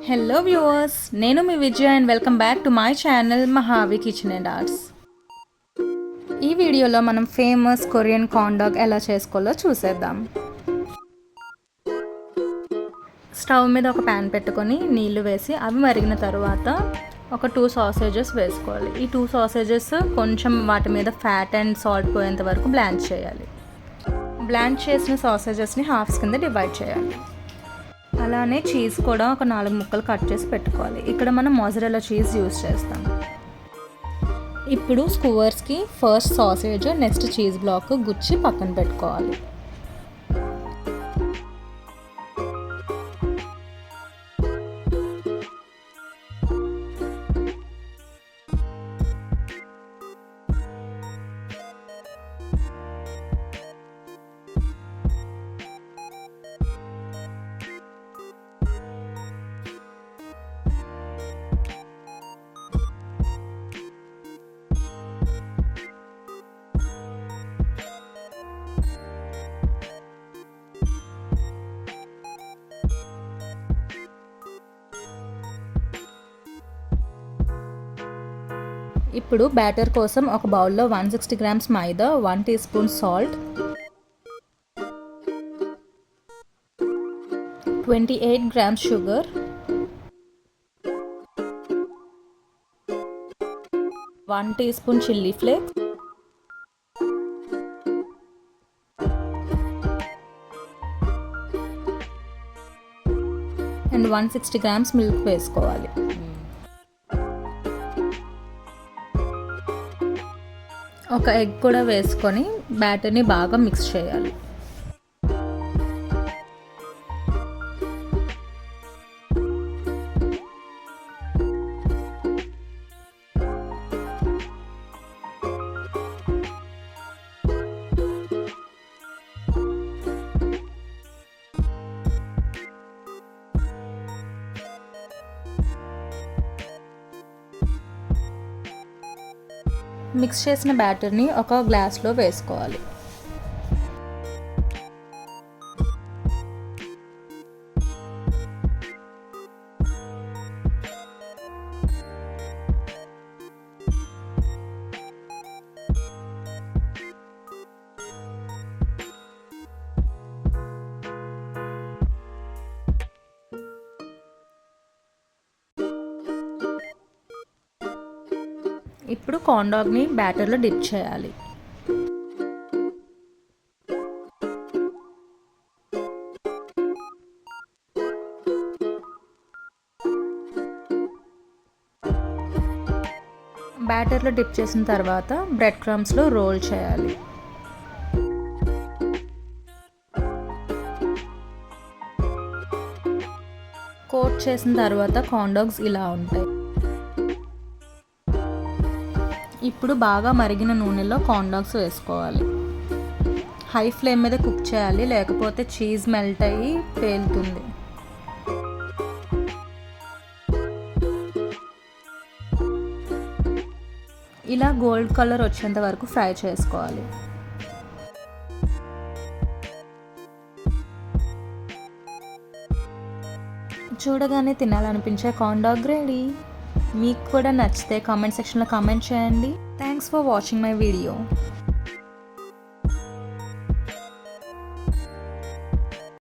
Hello viewers, నేను మీ Vijaya and welcome back to my channel Mahavi kitchen and arts. ఈ వీడియోలో మనం ఫేమస్ కొరియన్ కార్న్ డాగ్ ఎలా చేసుకోవాలో చూసేద్దాం. స్టవ్ మీద ఒక ప్యాన్ పెట్టుకొని నీళ్లు వేసి అవి మరిగిన తర్వాత ఒక 2 సాసేజెస్ వేసుకోవాలి. ఈ 2 సాసేజెస్ కొంచెం వాటి మీద ఫ్యాట్ అండ్ సాల్ట్ పోయేంత వరకు బ్లాంచ్ చేయాలి. బ్లాంచ్ చేసిన సాసేజెస్ని హాఫ్స్ కింద డివైడ్ చేయాలి. అలానే చీజ్ కూడా ఒక 4 ముక్కలు కట్ చేసి పెట్టుకోవాలి. ఇక్కడ మనం మోజరెల్లా చీజ్ యూస్ చేస్తాం. ఇప్పుడు స్కూవర్స్కి first sausage, next cheese block గుచ్చి పక్కన పెట్టుకోవాలి. ఇప్పుడు బ్యాటర్ కోసం ఒక బౌల్లో 160 grams maida, 1 teaspoon salt, 28 grams sugar, 1 teaspoon chilli flakes and 160 grams milk వేసుకోవాలి. ఒక ఎగ్ కూడా వేసుకొని బ్యాటర్ని బాగా మిక్స్ చేయాలి. మిక్స్ చేసిన బ్యాటర్ని ఒక గ్లాస్లో వేసుకోవాలి. ఇప్పుడు కార్న్ డాగ్ని బ్యాటర్లో డిప్ చేయాలి. బ్యాటర్లో డిప్ చేసిన తర్వాత బ్రెడ్ క్రమ్స్లో రోల్ చేయాలి. కోట్ చేసిన తర్వాత కార్న్ డాగ్స్ ఇలా ఉంటాయి. ఇప్పుడు బాగా మరిగిన నూనెలో కార్న్ డాగ్స్ వేసుకోవాలి. హై ఫ్లేమ్ మీద కుక్ చేయాలి, లేకపోతే చీజ్ మెల్ట్ అయ్యి పేలుతుంది. ఇలా గోల్డ్ కలర్ వచ్చేంత వరకు ఫ్రై చేసుకోవాలి. చూడగానే తినాలనిపించే కార్న్ డాగ్ రెడీ. మీకు కూడా నచ్చితే కామెంట్ సెక్షన్లో కామెంట్ చేయండి. Thanks for watching my video.